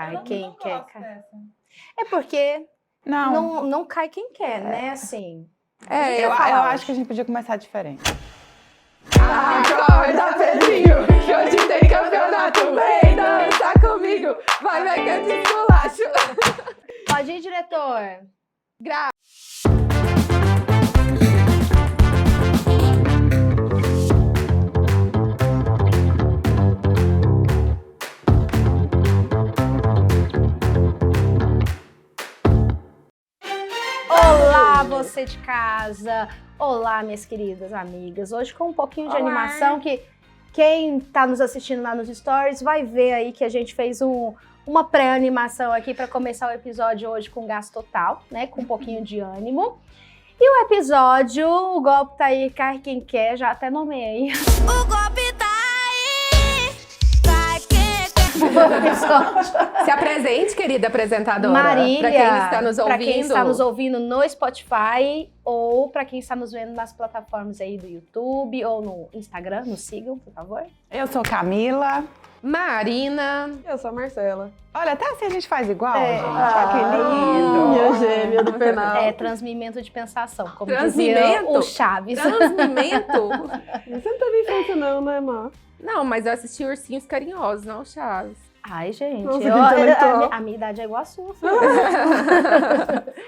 cai quem quer. É porque não cai quem quer, né? Assim. Eu acho que a gente podia começar diferente. Acorda, Pedrinho, que hoje tem campeonato. Vem dançar comigo, vai que eu te esculacho. Pode ir, diretor. Olá, você de casa. Olá, minhas queridas amigas. Hoje com um pouquinho de animação que quem tá nos assistindo lá nos stories vai ver aí que a gente fez uma pré-animação aqui para começar o episódio hoje com gás total, né? Com um pouquinho de ânimo. E o episódio, o golpe tá aí, cai quem quer, já até nomeei. O golpe tá aí, cai quem quer. O episódio. Se apresente, querida apresentadora. Marília, para quem está nos ouvindo. Para quem está nos ouvindo no Spotify ou para quem está nos vendo nas plataformas aí do YouTube ou no Instagram, nos sigam, por favor. Eu sou Camila. Marina. Eu sou a Marcela. Olha, até assim a gente faz igual, É. gente. Olha que lindo. Minha gêmea do penal. É transmimento de pensação, como Transmimento? dizia o Chaves. Transmimento? Você não teve infância não, né, Má? Não, mas eu assisti Ursinhos Carinhosos, não Chaves. Ai, gente, Nossa, que intelectual. a minha idade é igual a sua.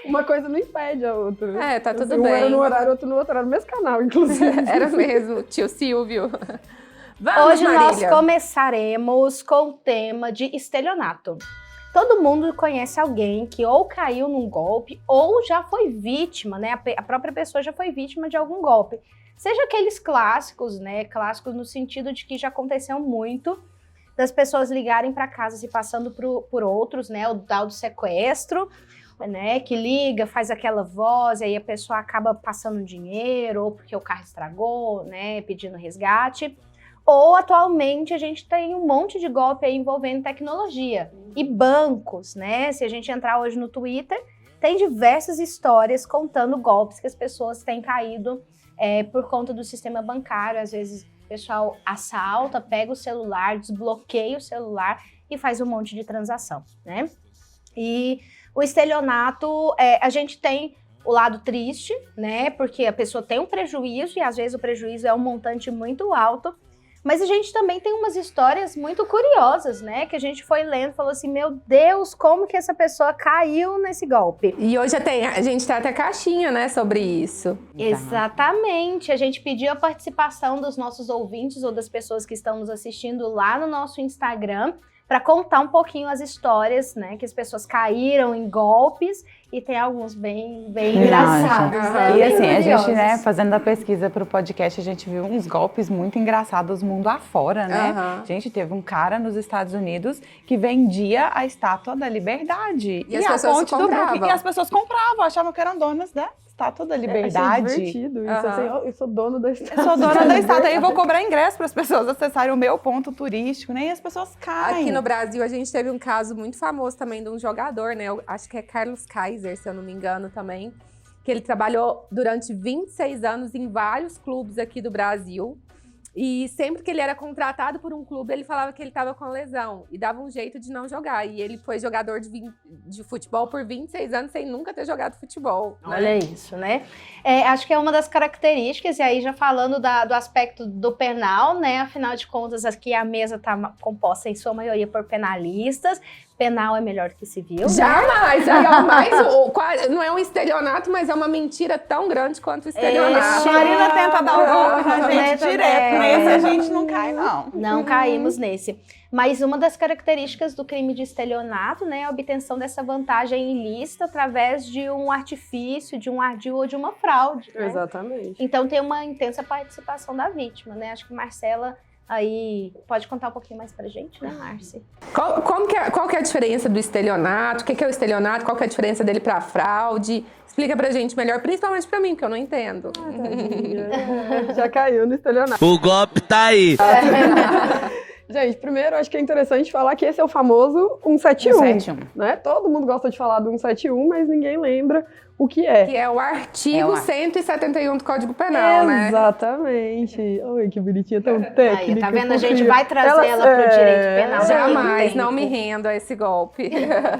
Uma coisa não impede a outra. É, tá tudo Um bem. era no horário, outro no outro horário, no mesmo canal, inclusive. Era mesmo, tio Silvio. Vamos, Hoje nós Marília. começaremos com o tema de estelionato. Todo mundo conhece alguém que ou caiu num golpe ou já foi vítima, né? A própria pessoa já foi vítima de algum golpe. Seja aqueles clássicos, né? Clássicos no sentido de que já aconteceu muito das pessoas ligarem para casa se passando por outros, né? O tal do sequestro, né? Que liga, faz aquela voz, e aí a pessoa acaba passando dinheiro, ou porque o carro estragou, né? Pedindo resgate. Ou, atualmente, a gente tem um monte de golpe aí envolvendo tecnologia e bancos, né? Se a gente entrar hoje no Twitter, tem diversas histórias contando golpes que as pessoas têm caído por conta do sistema bancário. Às vezes, o pessoal assalta, pega o celular, desbloqueia o celular e faz um monte de transação, né? E o estelionato, a gente tem o lado triste, né? Porque a pessoa tem um prejuízo e, às vezes, o prejuízo é um montante muito alto. Mas a gente também tem umas histórias muito curiosas, né? Que a gente foi lendo e falou assim, meu Deus, como que essa pessoa caiu nesse golpe? E hoje a gente tem até caixinha, né, sobre isso. Exatamente. A gente pediu a participação dos nossos ouvintes ou das pessoas que estão nos assistindo lá no nosso Instagram para contar um pouquinho as histórias, né? Que as pessoas caíram em golpes e tem alguns bem engraçados. Né? E assim, Bem a gente, curiosos. né, fazendo a pesquisa pro podcast, a gente viu uns golpes muito engraçados mundo afora, né? Gente, teve um cara nos Estados Unidos que vendia a Estátua da Liberdade. E as a pessoas ponte do compravam. Brooklyn, e as pessoas compravam, achavam que eram donas da Estátua da Liberdade. É divertido isso, assim, eu sou dono da estátua. Eu sou dona da estátua, aí eu vou cobrar ingresso para as pessoas acessarem o meu ponto turístico, né? E as pessoas caem. Aqui no Brasil, a gente teve um caso muito famoso também de um jogador, né? Eu acho que é Carlos Kaiser, se eu não me engano também. Que ele trabalhou durante 26 anos em vários clubes aqui do Brasil. E sempre que ele era contratado por um clube, ele falava que ele estava com lesão. E dava um jeito de não jogar. E ele foi jogador de futebol por 26 anos sem nunca ter jogado futebol. Né? Olha isso, né? Acho que é uma das características, e aí já falando do aspecto do penal, né? Afinal de contas, aqui a mesa está composta em sua maioria por penalistas. Penal é melhor que civil. Jamais! Aí, ó, não é um estelionato, mas é uma mentira tão grande quanto o estelionato. A Marina tenta dar o golpe na gente direto. Nesse a gente não cai, não. Não caímos nesse. Mas uma das características do crime de estelionato, né, é a obtenção dessa vantagem ilícita através de um artifício, de um ardil ou de uma fraude. Né? Exatamente. Então tem uma intensa participação da vítima, né? Acho que Marcela aí pode contar um pouquinho mais pra gente, né, Marci? Qual que é a diferença do estelionato? O que é o estelionato? Qual que é a diferença dele pra fraude? Explica pra gente melhor, principalmente pra mim, que eu não entendo. Já caiu no estelionato. O golpe tá aí. Gente, primeiro, acho que é interessante falar que esse é o famoso 171. 171. Né? Todo mundo gosta de falar do 171, mas ninguém lembra o que é. Que é o artigo 171 do Código Penal, né? Exatamente. Oi, que bonitinha, tão técnica. Aí, tá vendo? A gente fofinha. vai trazer ela pro direito penal. Jamais, daqui a não um me tempo. rendo a esse golpe.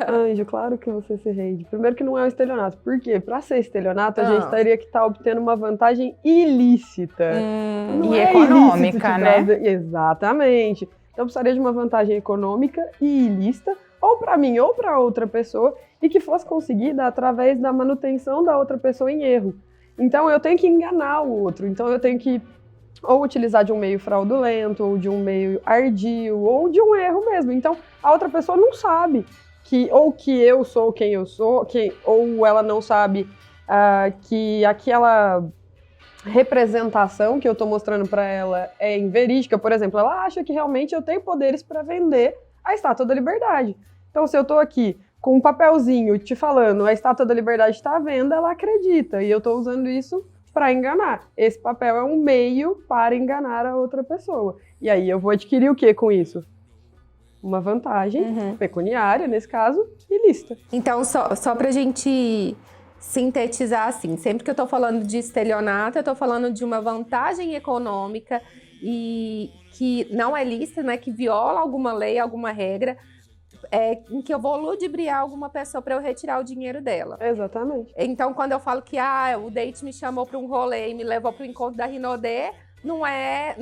Anjo, claro que você se rende. Primeiro que não é um estelionato. Por quê? Para ser estelionato, a gente teria que estar obtendo uma vantagem ilícita. Não E é econômica, ilícito te né? trazer- Exatamente. Então, precisaria de uma vantagem econômica e ilícita, ou para mim ou para outra pessoa, e que fosse conseguida através da manutenção da outra pessoa em erro. Então, eu tenho que enganar o outro. Então, eu tenho que ou utilizar de um meio fraudulento, ou de um meio ardio, ou de um erro mesmo. Então, a outra pessoa não sabe que eu sou quem eu sou, ou ela não sabe que aquela representação que eu estou mostrando para ela é inverídica. Por exemplo, ela acha que realmente eu tenho poderes para vender a Estátua da Liberdade. Então, se eu estou aqui com um papelzinho te falando a Estátua da Liberdade está à venda, ela acredita. E eu estou usando isso para enganar. Esse papel é um meio para enganar a outra pessoa. E aí eu vou adquirir o que com isso? Uma vantagem pecuniária, nesse caso, ilícita. Então, só pra gente sintetizar assim, sempre que eu tô falando de estelionato, eu tô falando de uma vantagem econômica e que não é lícita, né, que viola alguma lei, alguma regra, em que eu vou ludibriar alguma pessoa para eu retirar o dinheiro dela. Exatamente. Então, quando eu falo que o date me chamou para um rolê e me levou para o encontro da Rinodê, não é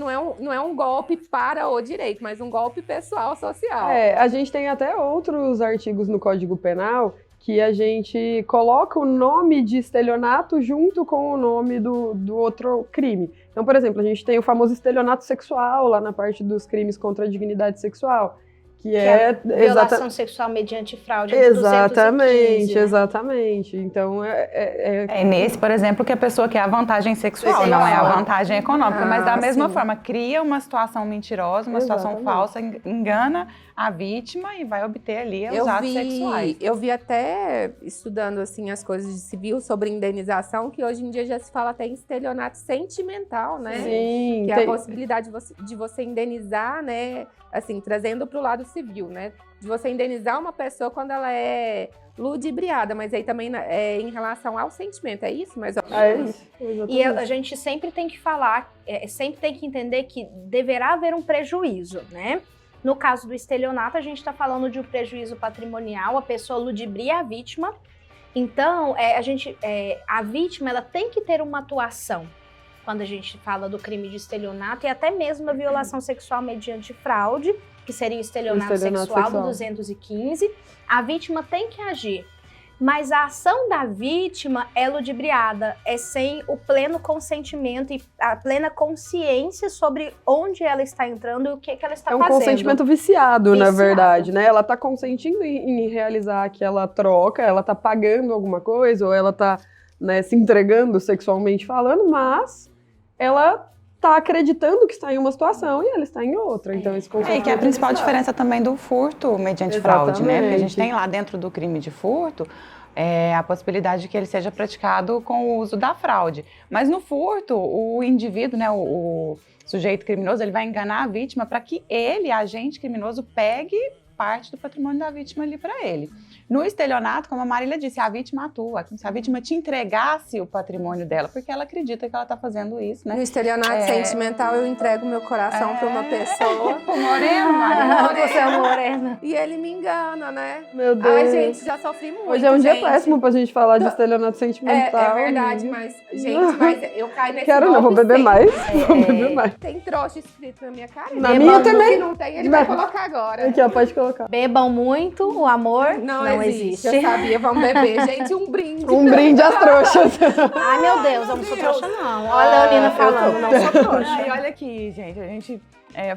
um golpe para o direito, mas um golpe pessoal, social. A gente tem até outros artigos no Código Penal que a gente coloca o nome de estelionato junto com o nome do outro crime. Então, por exemplo, a gente tem o famoso estelionato sexual lá na parte dos crimes contra a dignidade sexual, que é violação sexual mediante fraude. Exatamente, 215, né? Exatamente. Então, É nesse, por exemplo, que a pessoa quer a vantagem sexual, não é a vantagem econômica. Mas da mesma forma, cria uma situação mentirosa, uma situação falsa, engana a vítima e vai obter ali os atos sexuais. Eu vi até, estudando assim as coisas de civil sobre indenização, que hoje em dia já se fala até em estelionato sentimental, né? Sim. Que é a possibilidade de você indenizar, né? Assim, trazendo para o lado civil, né? De você indenizar uma pessoa quando ela é ludibriada, mas aí também é em relação ao sentimento, é isso? Mas e a gente sempre tem que falar, sempre tem que entender que deverá haver um prejuízo, né? No caso do estelionato, a gente está falando de um prejuízo patrimonial, a pessoa ludibria a vítima. Então, a vítima ela tem que ter uma atuação quando a gente fala do crime de estelionato e até mesmo da violação sexual mediante fraude, que seria o estelionato sexual do 215. A vítima tem que agir. Mas a ação da vítima é ludibriada, é sem o pleno consentimento e a plena consciência sobre onde ela está entrando e o que ela está fazendo. É um consentimento viciado, na verdade, né? Ela está consentindo em realizar aquela troca, ela está pagando alguma coisa, ou ela está, né, se entregando sexualmente falando, mas ela está acreditando que está em uma situação e ela está em outra. Então, esse consentimento E que é a principal diferença também do furto mediante fraude, né? Porque a gente tem lá dentro do crime de furto a possibilidade de que ele seja praticado com o uso da fraude. Mas no furto, o indivíduo, né, o sujeito criminoso, ele vai enganar a vítima para que ele, agente criminoso, pegue parte do patrimônio da vítima ali para ele. No estelionato, como a Marília disse, a vítima atua, como se a vítima te entregasse o patrimônio dela, porque ela acredita que ela está fazendo isso, né? No estelionato sentimental, eu entrego meu coração para uma pessoa. Moreno, Marília. Você é morena. E ele me engana, né? Meu Deus. Ai, gente, já sofri muito. Hoje é um dia gente. péssimo pra gente falar de estelionato sentimental. É verdade, mas, gente, eu caio nesse Quero não, vou golpe beber sempre. mais. Vou beber mais. Tem trouxa escrito na minha cara. Na minha também. Se não tem, ele vai colocar agora. Aqui, ó, pode colocar. Bebam muito, o amor não existe. Eu sabia, vamos beber. Gente, um brinde. Um brinde às trouxas. Ai, meu Deus, eu não sou trouxa, não. Olha a Leonina falando, não sou trouxa. E olha aqui, gente, a gente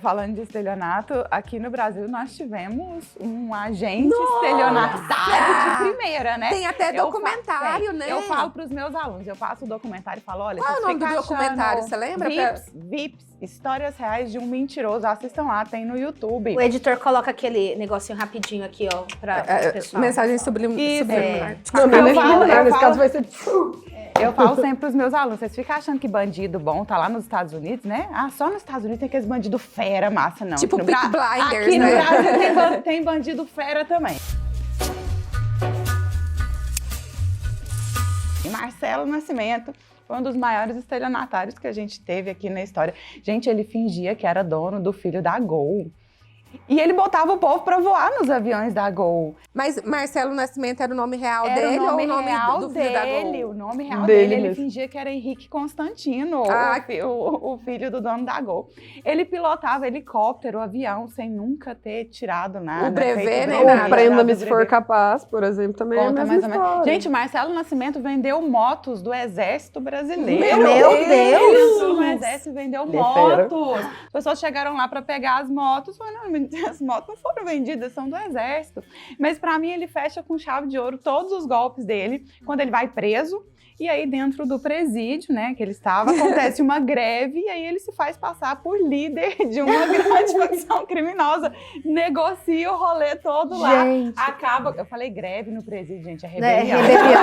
falando de estelionato, aqui no Brasil nós tivemos um agente estelionatário de primeira, né? Tem até documentário, né? Eu falo para os meus alunos, eu faço o documentário e falo, olha, qual é o nome do documentário, você lembra? VIPs, Histórias Reais de um Mentiroso. Assistam lá, tem no YouTube. O editor coloca aquele negocinho rapidinho aqui, ó, para o pessoal. Mensagem subliminar. Nesse caso vai ser... Eu falo sempre pros meus alunos, vocês ficam achando que bandido bom tá lá nos Estados Unidos, né? Ah, só nos Estados Unidos tem aqueles bandido fera, massa, não. Tipo Peaky Blinders, aqui né? no Brasil tem bandido fera também. E Marcelo Nascimento foi um dos maiores estelionatários que a gente teve aqui na história. Gente, ele fingia que era dono do filho da Gol. E ele botava o povo pra voar nos aviões da Gol. Mas Marcelo Nascimento era o nome real Era dele o nome ou o nome real do filho da dele, Gol? o nome real Dele dele. Ele mesmo. fingia que era Henrique Constantino, Ah. o filho do dono da Gol. Ele pilotava helicóptero, avião, sem nunca ter tirado nada. O brevet, feito nem Ou nada. Prenda-me tirado se o for brevet. capaz, por exemplo, também é a Conta mesma mais ou menos. história. Gente, Marcelo Nascimento vendeu motos do Exército Brasileiro. Meu Deus! No Exército vendeu Ele é fera. motos. As pessoas chegaram lá para pegar as motos. Falaram, não, as motos não foram vendidas, são do Exército. Mas para mim ele fecha com chave de ouro todos os golpes dele quando ele vai preso. E aí dentro do presídio, né, que ele estava, acontece uma greve e aí ele se faz passar por líder de uma grande facção criminosa. Negocia o rolê todo lá. Gente. Acaba, eu falei greve no presídio, gente, é É, rebelião. rebelião.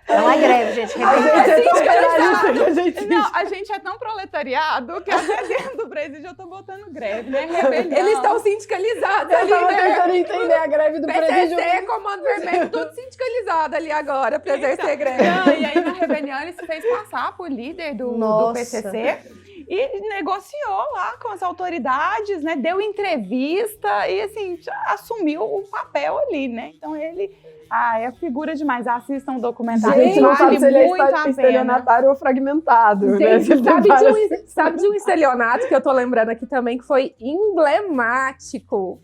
É uma greve, gente. A Rebelião. gente é tão penalista que a gente... Não, a gente é tão proletariado que até dentro do presídio eu tô botando greve, né? Rebelião. Eles estão sindicalizados Eu ali, tava né? tentando entender a greve do presídio. PCC, Comando Vermelho, tudo sindicalizado ali agora pra exercer greve. Não, e aí na rebelião ele se fez passar por líder do Nossa. PCC e negociou lá com as autoridades, né? Deu entrevista e assim, assumiu o papel ali, né? Então ele é figura demais. Assistam o A documentário, gente não sabe vale se ele muito é a pena. estelionatário ou fragmentado. né? Gente, Se ele tem várias- sabe de um estelionato que eu tô lembrando aqui também, que foi emblemático?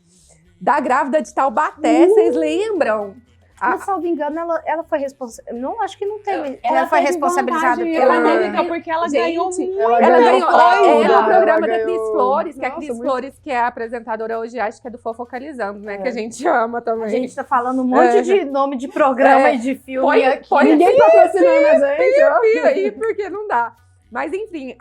Da grávida de Taubaté, vocês lembram? Não, salvo engano, ela foi responsável. Não, acho que não teve. Ela Ela foi teve responsabilizada vantagem por. econômica porque ela Gente, ganhou muito. Ela Ela ganhou coisa, no programa da ganhou- Cris Flores, que a Nossa, Cris muito- Flores, que é a apresentadora hoje, acho que é do Fofocalizando, né? Que a gente ama também. A gente tá falando um monte de nome de programa É. e de filme Põe- aqui. põe- Ninguém patrocinando a gente, ó. E aí, porque não dá. Mas enfim,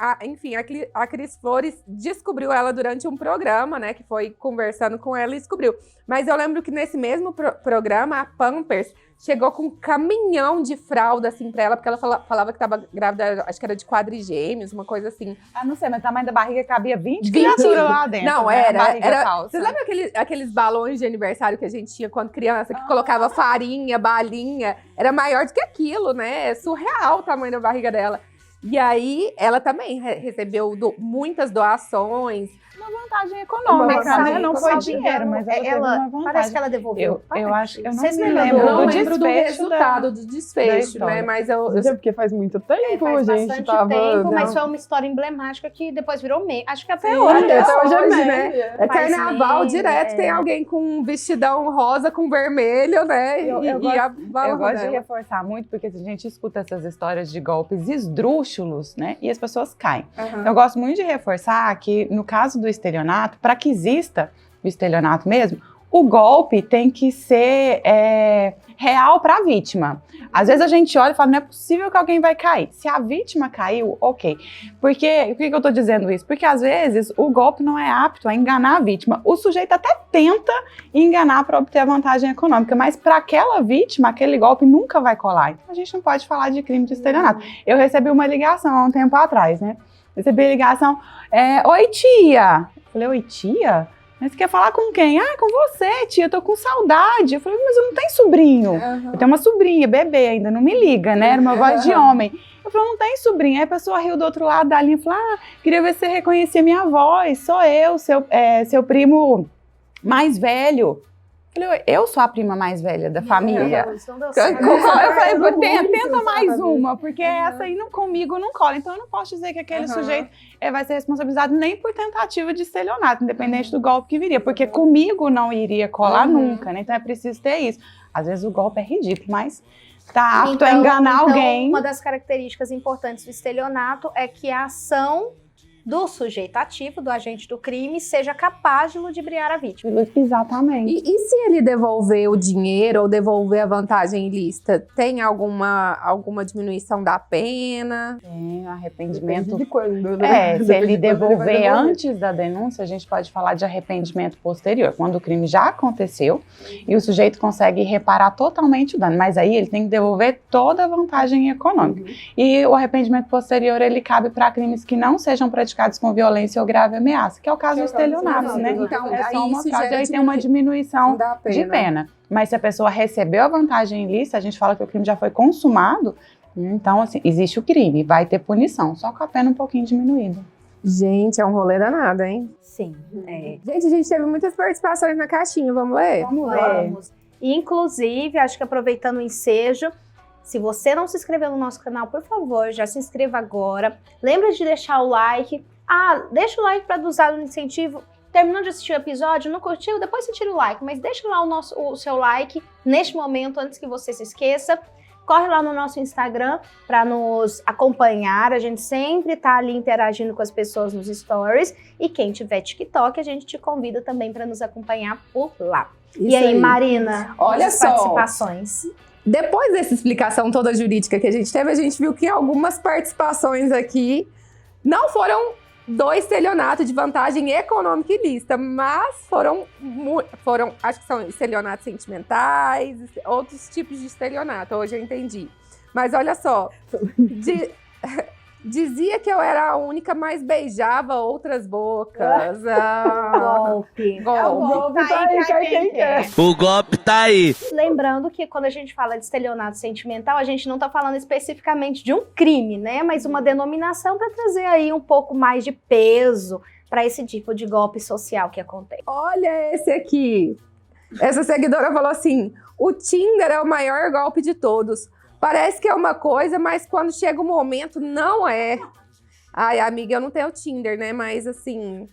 a Cris Flores descobriu ela durante um programa, né? Que foi conversando com ela e descobriu. Mas eu lembro que nesse mesmo programa, a Pampers chegou com um caminhão de fralda, assim, pra ela, porque ela falava que tava grávida, acho que era de quadrigêmeos, uma coisa assim. Ah, não sei, mas o tamanho da barriga cabia 20 20. criaturas lá dentro. Não, né? era. A barriga era falsa. Você lembra aqueles balões de aniversário que a gente tinha quando criança, que colocava farinha, balinha? Era maior do que aquilo, né? É surreal o tamanho da barriga dela. E aí, ela também recebeu muitas doações. Uma vantagem econômica, Mas, né? Não foi salvo dinheiro, engano, mas ela teve uma vantagem. parece que ela devolveu. Eu acho, eu não Vocês me lembram lembro do- Não do lembro do desfecho resultado, do da desfecho, história. né? Mas eu Gente, é porque faz muito tempo, Faz a gente bastante tava... tempo, não. mas foi uma história emblemática que depois virou meme. Acho que até Sim, hoje. até hoje é hoje, meme. né? É Faz carnaval, meme, direto tem alguém com um vestidão rosa com vermelho, né? Eu e gosto- a bala Eu gosto de dela. reforçar muito, porque a gente escuta essas histórias de golpes esdrúxulos, né? E as pessoas caem. Aham. Eu gosto muito de reforçar que, no caso do estelionato, para que exista o estelionato mesmo, o golpe tem que ser real para a vítima. Às vezes a gente olha e fala, não é possível que alguém vai cair. Se a vítima caiu, ok. Por que eu tô dizendo isso? Porque às vezes o golpe não é apto a enganar a vítima. O sujeito até tenta enganar para obter a vantagem econômica, mas para aquela vítima, aquele golpe nunca vai colar. Então a gente não pode falar de crime de estelionato. Eu recebi uma ligação há um tempo atrás, né? Recebi a ligação, oi tia. Eu falei, oi tia? Mas você quer falar com quem? Ah, com você, tia, eu tô com saudade. Eu falei, mas eu não tenho sobrinho. Eu tenho uma sobrinha, bebê, ainda não me liga, né? Era uma voz de homem. Eu falei, não tem sobrinha. Aí a pessoa riu do outro lado da linha e falou, queria ver se você reconhecia minha voz. Sou eu, seu primo mais velho. Eu falei, eu sou a prima mais velha da família. Isso não deu Eu certo. falei, tenta muito, mais sabe? uma, porque essa aí comigo não cola. Então eu não posso dizer que aquele sujeito vai ser responsabilizado nem por tentativa de estelionato, independente do golpe que viria, porque comigo não iria colar nunca, né? Então é preciso ter isso. Às vezes o golpe é ridículo, mas tá apto a enganar alguém. Uma das características importantes do estelionato é que a ação do sujeito ativo, do agente do crime, seja capaz de ludibriar a vítima. Exatamente. E se ele devolver o dinheiro ou devolver a vantagem ilícita, tem alguma diminuição da pena? Tem arrependimento. Depende de quando, né? Se ele Depende de quando devolver vai devolver. antes da denúncia, a gente pode falar de arrependimento posterior, quando o crime já aconteceu e o sujeito consegue reparar totalmente o dano, mas aí ele tem que devolver toda a vantagem econômica. E o arrependimento posterior, ele cabe para crimes que não sejam praticados praticados com violência ou grave ameaça, que é o caso do estelionato, né? Então, É aí só uma isso fraude, gera aí tem uma diminuição da de pena. Mas se a pessoa recebeu a vantagem ilícita, a gente fala que o crime já foi consumado, então, assim, existe o crime, vai ter punição, só com a pena um pouquinho diminuída. Gente, é um rolê danado, hein? Sim. É. Gente, a gente teve muitas participações na caixinha, vamos ler? Vamos. Inclusive, acho que aproveitando o ensejo, se você não se inscreveu no nosso canal, por favor, já se inscreva agora. Lembra de deixar o like. Deixa o like para usar no incentivo. Terminou de assistir o episódio, não curtiu? Depois você tira o like, mas deixa lá o seu like neste momento, antes que você se esqueça. Corre lá no nosso Instagram para nos acompanhar. A gente sempre tá ali interagindo com as pessoas nos stories. E quem tiver TikTok, a gente te convida também para nos acompanhar por lá. E aí, Marina? Olha as só. participações. Depois dessa explicação toda jurídica que a gente teve, a gente viu que algumas participações aqui não foram do estelionato de vantagem econômica ilícita, mas foram, acho que são estelionatos sentimentais, outros tipos de estelionato, hoje eu entendi. Mas olha só, dizia que eu era a única, mas beijava outras bocas. Golpe. Golpe tá aí, cai quem quer. O golpe tá aí. Lembrando que quando a gente fala de estelionato sentimental, a gente não tá falando especificamente de um crime, né? Mas uma denominação para trazer aí um pouco mais de peso para esse tipo de golpe social que acontece. Olha esse aqui. Essa seguidora falou assim: o Tinder é o maior golpe de todos. Parece que é uma coisa, mas quando chega o momento, não é. Ai, amiga, eu não tenho Tinder, né? Mas assim...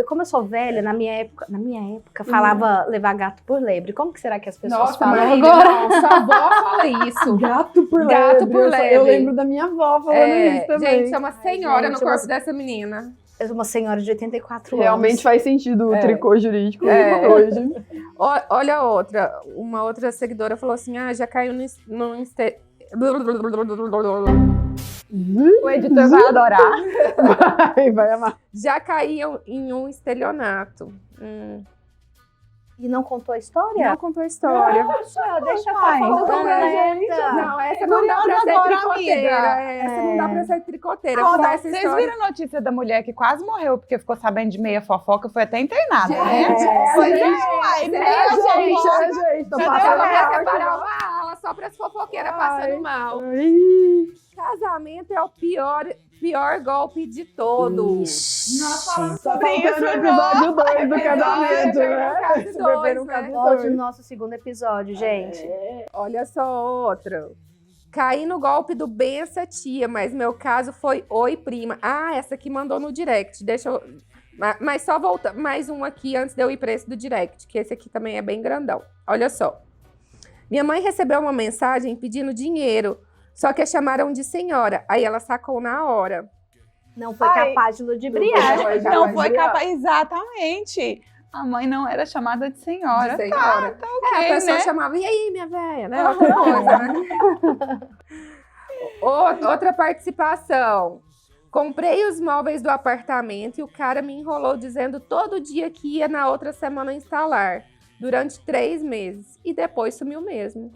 Como eu sou velha, na minha época falava levar gato por lebre. Como que será que as pessoas falam Marina, agora? não, sua avó fala isso. Gato por Gato lebre. por lebre. Eu lembro da minha avó falando isso também. Gente, é uma senhora gente, no corpo dessa menina. Eu sou uma senhora de 84 anos. Realmente faz sentido o tricô jurídico hoje. Olha uma outra seguidora falou assim, já caiu no O editor vai adorar. Vai amar. Já caiu em um estelionato. E não contou a história? Não contou a história. Deixa a Ai, fofoca então, completa. Não, essa não dá pra ser agora, tricoteira. amiga. Essa não dá pra ser tricoteira. Conta, Conta essa vocês história. viram a notícia da mulher que quase morreu porque ficou sabendo de meia fofoca, foi até internada, né? Foi Gente, gente, tô Cadê Ela passando vai mal. separar uma ala só pras fofoqueiras passando mal. Ai. Casamento é o pior golpe de todos. Só faltando o episódio 2 do casamento, né? Caso dois, Beberam né? caso Hoje o dois. nosso segundo episódio, gente. Olha só outra. Caí no golpe do bença tia, mas meu caso foi oi prima. Essa aqui mandou no direct. Deixa eu... Mas só volta mais um aqui antes de eu ir para esse do direct, que esse aqui também é bem grandão. Olha só. Minha mãe recebeu uma mensagem pedindo dinheiro, só que a chamaram de senhora. Aí ela sacou na hora. Não foi capaz de ludibriar. Não foi capaz, exatamente. A mãe não era chamada de senhora. De senhora. Tá ok, A pessoa né? chamava, e aí, minha velha, né? Outra coisa, né? Outra participação. Comprei os móveis do apartamento e o cara me enrolou dizendo todo dia que ia na outra semana instalar. Durante 3 meses. E depois sumiu mesmo.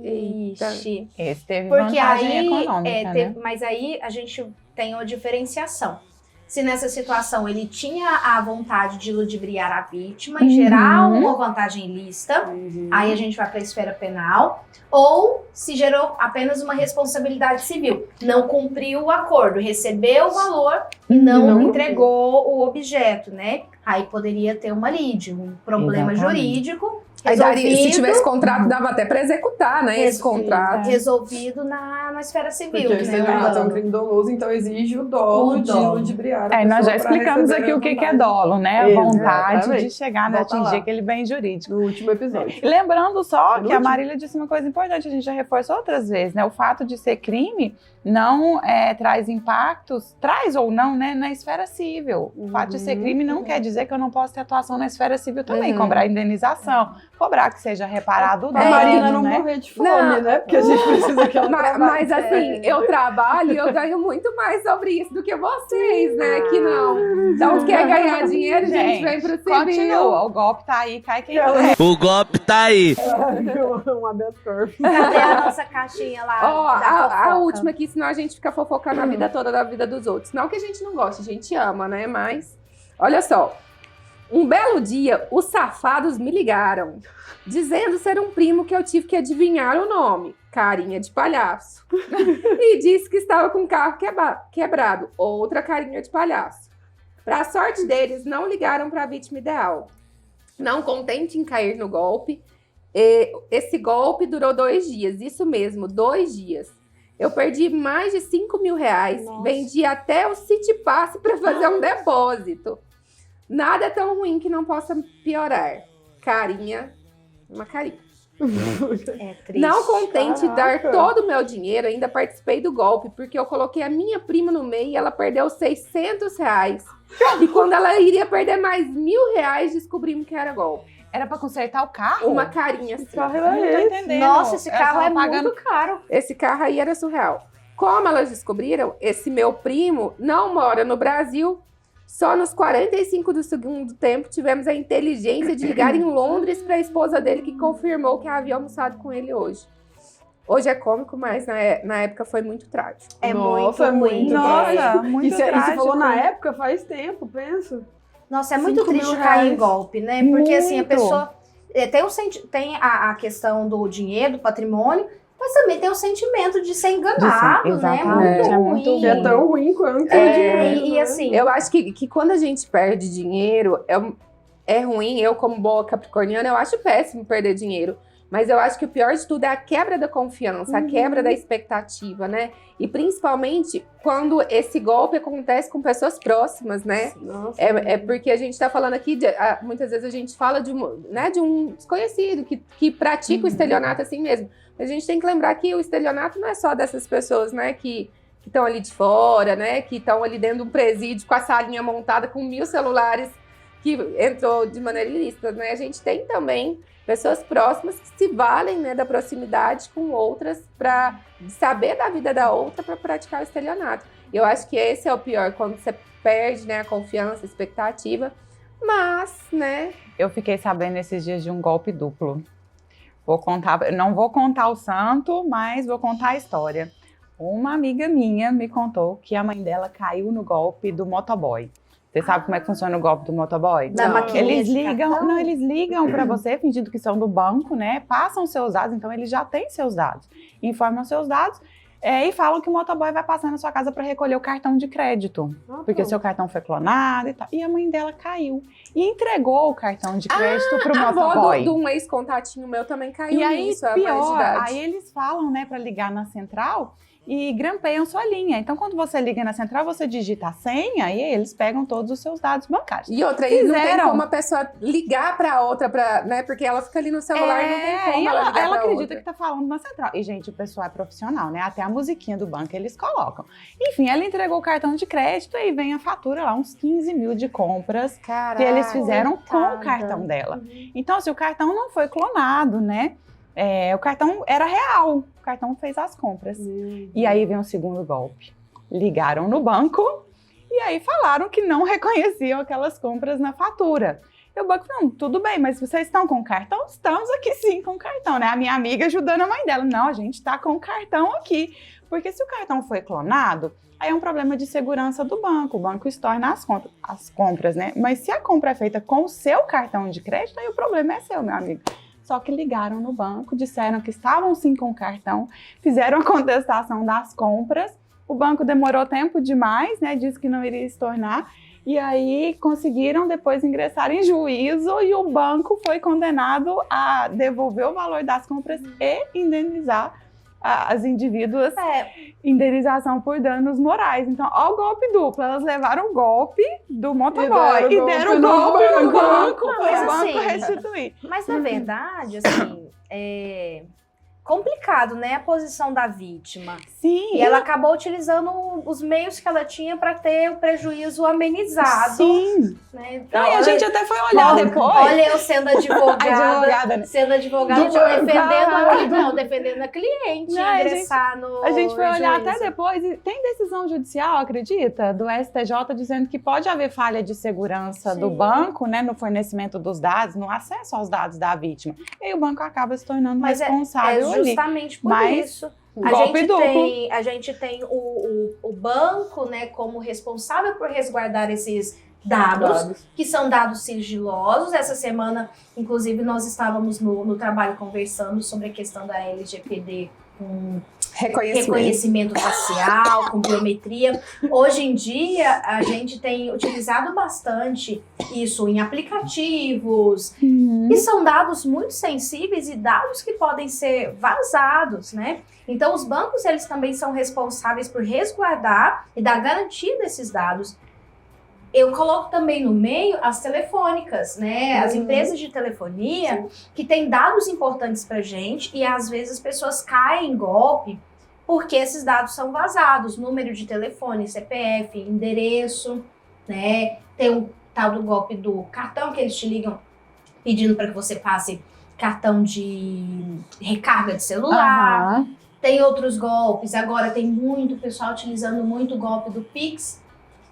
Eita. Ixi. Esse teve Porque vantagem aí, econômica, né? mas aí a gente tem uma diferenciação. Se nessa situação ele tinha a vontade de ludibriar a vítima e gerar uma vantagem ilícita, aí a gente vai para a esfera penal, ou se gerou apenas uma responsabilidade civil, não cumpriu o acordo, recebeu o valor e não entregou o objeto, né? Aí poderia ter uma lide, um problema Exatamente. jurídico Aí daria, se resolvido, tivesse contrato, dava até para executar, né? Esse contrato. resolvido na esfera civil. Porque o né, estelionato é um Orlando? crime doloso, então exige o dolo O de dolo. ludibriar a Nós já pessoa pra explicamos receber aqui a o que é vantagem. dolo, né? A vontade de Exatamente. chegar, né? Volta Atingir lá. aquele bem jurídico. No último episódio. E lembrando só que a Penúltimo. Marília disse uma coisa importante, a gente já reforçou outras vezes, né? O fato de ser crime traz impactos, traz ou não, né, na esfera civil. O fato de ser crime não quer dizer dizer que eu não posso ter atuação na esfera civil também, cobrar indenização, cobrar que seja reparado o A dano, Marina não né? morrer de fome, né? Porque a gente precisa que ela trabalhe. Mas assim, eu trabalho e eu ganho muito mais sobre isso do que vocês, né? Que não. Então, quer ganhar dinheiro, gente, vem pro civil. Continua, o golpe tá aí, cai quem Ela- quer. O golpe tá aí. Um habeas corpus. Cadê a nossa caixinha lá? Ó, da a fofoca? última aqui, senão a gente fica fofocando a vida toda da vida dos outros. Não que a gente não goste, a gente ama, né? Mas, olha só. Um belo dia, os safados me ligaram, dizendo ser um primo que eu tive que adivinhar o nome, carinha de palhaço. E disse que estava com o carro quebrado, outra carinha de palhaço. Para a sorte deles, não ligaram para a vítima ideal. Não contente em cair no golpe, esse golpe durou 2 dias, isso mesmo, 2 dias. Eu perdi mais de 5 mil reais, vendi até o City Pass para fazer um depósito. Nada é tão ruim que não possa piorar. Carinha, uma carinha. É triste. Não contente em dar Caraca. todo o meu dinheiro, ainda participei do golpe, porque eu coloquei a minha prima no meio e ela perdeu 600 reais. E quando ela iria perder mais 1.000 reais, descobrimos que era golpe. Era pra consertar o carro? Uma carinha assim. Que carro Eu não tô é esse? entendendo. Nossa, esse Ela carro tava é pagando... muito caro. Esse carro aí era surreal. Como elas descobriram, esse meu primo não mora no Brasil. Só nos 45 do segundo tempo tivemos a inteligência de ligar em Londres para a esposa dele, que confirmou que havia almoçado com ele hoje. Hoje é cômico, mas na época foi muito trágico. É Nossa, muito ruim. muito Nossa, trágico. muito E você trágico. falou na época, faz tempo, penso. Nossa, é muito 5 mil triste cair em reais. golpe, né? Porque assim, a Muito. pessoa tem a questão do dinheiro, do patrimônio, mas também tem o sentimento de ser enganado, né? Exatamente, é muito ruim. Que é tão ruim quanto o É, dinheiro. E né? assim, Eu acho que quando a gente perde dinheiro, é ruim. Eu, como boa capricorniana, eu acho péssimo perder dinheiro. Mas eu acho que o pior de tudo é a quebra da confiança, a quebra da expectativa, né? E principalmente quando esse golpe acontece com pessoas próximas, né? Nossa. É porque a gente está falando aqui, muitas vezes a gente fala de um desconhecido que pratica o estelionato assim mesmo. Mas a gente tem que lembrar que o estelionato não é só dessas pessoas, né? Que estão ali de fora, né? Que estão ali dentro de um presídio com a salinha montada com 1.000 celulares que entrou de maneira ilícita, né? A gente tem também pessoas próximas que se valem, né, da proximidade com outras para saber da vida da outra para praticar o estelionato. Eu acho que esse é o pior, quando você perde, né, a confiança, a expectativa. Mas, né... Eu fiquei sabendo esses dias de um golpe duplo. Não vou contar o santo, mas vou contar a história. Uma amiga minha me contou que a mãe dela caiu no golpe do motoboy. Você sabe como é que funciona o golpe do motoboy? da Não. maquininha Eles de ligam, cartão. não, eles ligam para você fingindo que são do banco, né? Passam seus dados, então eles já têm seus dados. Informam seus dados e falam que o motoboy vai passar na sua casa para recolher o cartão de crédito. Porque o seu cartão foi clonado e tal. E a mãe dela caiu e entregou o cartão de crédito pro A avó motoboy. de um ex-contatinho meu também caiu E aí, nisso, a mais de pior, idade. aí eles falam, né, para ligar na central e grampeiam sua linha. Então, quando você liga na central, você digita a senha e eles pegam todos os seus dados bancários. E outra, aí não tem Fizeram. como a pessoa ligar pra outra, né? Porque ela fica ali no celular e não tem como e ela ligar ela pra acredita outra. que tá falando na central. E, gente, o pessoal é profissional, né? Até a musiquinha do banco eles colocam. Enfim, ela entregou o cartão de crédito e vem a fatura lá, uns 15 mil de compras que eles fizeram com coitada. o cartão dela. Então, assim, o cartão não foi clonado, né? O cartão era real. O cartão fez as compras. E aí vem o segundo golpe. Ligaram no banco e aí falaram que não reconheciam aquelas compras na fatura. E o banco, não, tudo bem, mas vocês estão com cartão? Estamos aqui sim com cartão, né? A minha amiga ajudando a mãe dela. Não, a gente tá com cartão aqui. Porque se o cartão foi clonado, aí é um problema de segurança do banco. O banco estorna as compras, né? Mas se a compra é feita com o seu cartão de crédito, aí o problema é seu, meu amigo. Só que ligaram no banco, disseram que estavam sim com o cartão, fizeram a contestação das compras, o banco demorou tempo demais, né, disse que não iria estornar, e aí conseguiram depois ingressar em juízo e o banco foi condenado a devolver o valor das compras e indenizar as indivíduas, indenização por danos morais. Então, ó o golpe duplo, elas levaram o golpe do motoboy e deram o golpe no banco Não, para mas o banco assim, restituir. Mas na verdade, assim, complicado, né, a posição da vítima. Sim. E ela acabou utilizando os meios que ela tinha para ter o prejuízo amenizado. Sim. Né? Então, Não, e a gente até foi olhar depois. Olha eu sendo advogada, né? sendo advogada, defendendo a cliente, Não, ingressar no A gente foi olhar juízo. até depois e tem decisão judicial, acredita? Do STJ dizendo que pode haver falha de segurança do banco, né, no fornecimento dos dados, no acesso aos dados da vítima. E aí o banco acaba se tornando responsável ali. Justamente por Mas isso. golpe duplo. A gente tem o banco, né, como responsável por resguardar esses dados, que são dados sigilosos. Essa semana, inclusive, nós estávamos no trabalho conversando sobre a questão da LGPD com reconhecimento facial, com biometria. Hoje em dia, a gente tem utilizado bastante isso em aplicativos, e são dados muito sensíveis e dados que podem ser vazados, né? Então, os bancos, eles também são responsáveis por resguardar e dar garantia desses dados. Eu coloco também no meio as telefônicas, né? As empresas de telefonia que têm dados importantes pra gente e às vezes as pessoas caem em golpe porque esses dados são vazados. Número de telefone, CPF, endereço, né? Tem o tal do golpe do cartão que eles te ligam pedindo para que você passe cartão de recarga de celular. Tem outros golpes. Agora tem muito pessoal utilizando muito o golpe do Pix,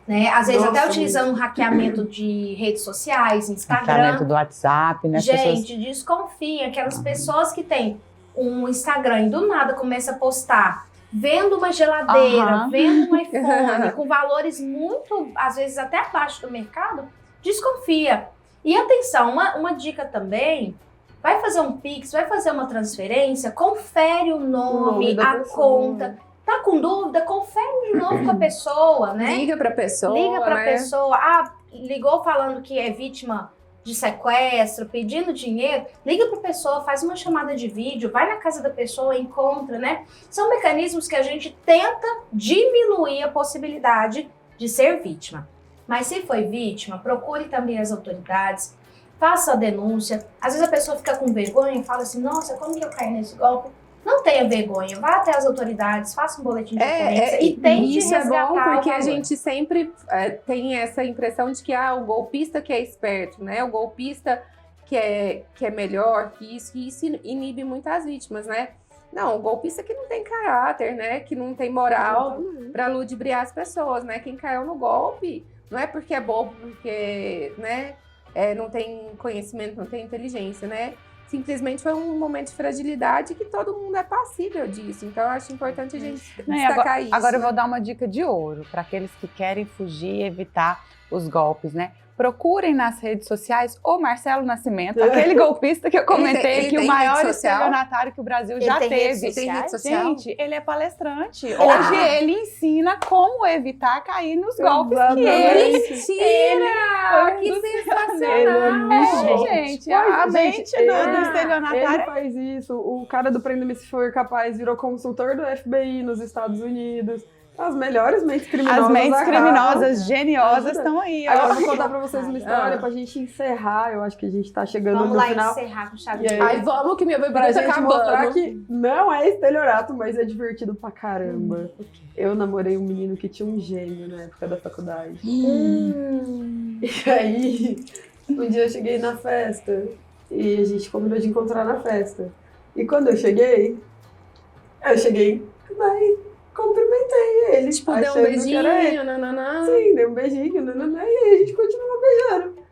né? Às vezes até utilizando um hackeamento de redes sociais, Instagram. Hackeamento do WhatsApp, né? Gente, desconfiem. Aquelas pessoas que têm um Instagram e do nada começa a postar vendo uma geladeira, vendo um iPhone, com valores muito, às vezes até abaixo do mercado, desconfia. E atenção, uma dica também, vai fazer um Pix, vai fazer uma transferência, confere o nome, a conta. Tá com dúvida? Confere de novo com a pessoa, né? Liga pra pessoa, Liga pra né? pessoa. Ah, ligou falando que é vítima de sequestro, pedindo dinheiro. Liga pra pessoa, faz uma chamada de vídeo, vai na casa da pessoa, encontra, né? São mecanismos que a gente tenta diminuir a possibilidade de ser vítima. Mas se foi vítima, procure também as autoridades, faça a denúncia. Às vezes a pessoa fica com vergonha e fala assim, nossa, como que eu caí nesse golpe? Não tenha vergonha, vá até as autoridades, faça um boletim de ocorrência e tente isso resgatar é bom porque o a valor. gente sempre tem essa impressão de que o golpista que é esperto, né? O golpista que é melhor que isso inibe muitas vítimas, né? Não, o golpista que não tem caráter, né? Que não tem moral para ludibriar as pessoas, né? Quem caiu no golpe não é porque é bobo, porque, né? Não tem conhecimento, não tem inteligência, né? Simplesmente foi um momento de fragilidade que todo mundo é passível disso. Então, eu acho importante a gente destacar isso. Agora eu vou dar uma dica de ouro para aqueles que querem fugir e evitar os golpes, né? Procurem nas redes sociais o Marcelo Nascimento, aquele golpista que eu comentei Ele que o tem maior rede social? estelionatário que o Brasil já tem rede teve. social? Tem rede social? Gente, ele é palestrante. Hoje ele ensina como evitar cair nos golpes que ele... Mentira! Que sensacional! Gente, a mente do Ele estelionatário... faz isso. O cara do Prenda-me Se For Capaz virou consultor do FBI nos Estados Unidos. As melhores mentes criminosas. As mentes acabam. criminosas, geniosas estão aí. Agora Ó. eu vou contar pra vocês uma história pra gente encerrar. Eu acho que a gente tá chegando Vamos no lá final. encerrar com chave E de aí? ouro. Ai, vamos que minha Pra bebida tá gente mostrar acabando. que não é estelionato, mas é divertido pra caramba. Eu namorei um menino que tinha um gênio na época da faculdade. E aí, um dia eu cheguei na festa e a gente combinou de encontrar na festa. E quando eu cheguei daí cumprimentei ele. Tipo, deu um achando que era ele. beijinho, nananã. Sim, dei um beijinho, nananã, e aí a gente continuou beijando.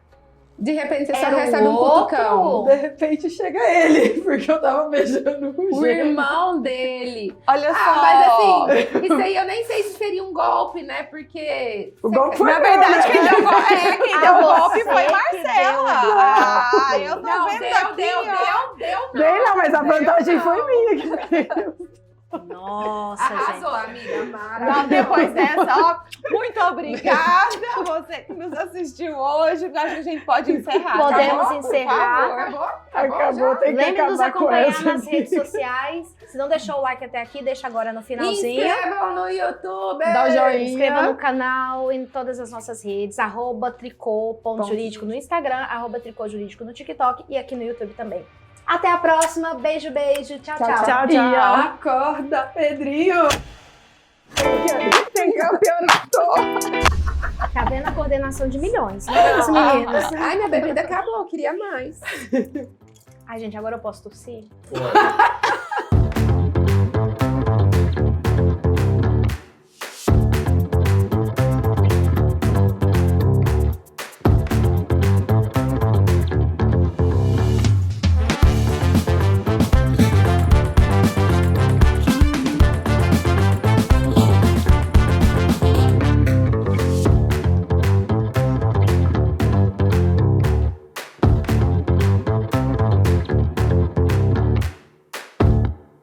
De repente você só Era o recebe um outro? cutucão. De repente chega ele, porque eu tava beijando um O gênio. irmão dele. Olha só. Mas assim, isso aí eu nem sei se seria um golpe, né? Porque... O golpe foi Na meu, verdade, né? quem deu o golpe foi você que Marcela. deu o Ah, eu tô Não, vendo aqui, ó. deu. Dei não, mas a vantagem foi minha. Nossa, Arrasou, gente. amiga. Maravilhosa. Não, depois dessa, ó, muito obrigada a você que nos assistiu hoje. Acho que a gente pode encerrar. Podemos tá bom? encerrar. Acabou, tem que Lembre de nos acabar com acompanhar essa. nas redes sociais. Se não deixou o like até aqui, deixa agora no finalzinho. Inscrevam no YouTube. Dá o joinha. Inscreva no canal, em todas as nossas redes, @tricô.jurídico no Instagram, @tricôjurídico no TikTok e aqui no YouTube também. Até a próxima. Beijo, beijo. Tchau, tchau. Tchau, E tchau. acorda, Pedrinho! Tem campeonato! Tá vendo a coordenação de milhões, né, os meninos? Ai, minha bebida acabou, eu queria mais. Ai, gente, agora eu posso tossir? Pode.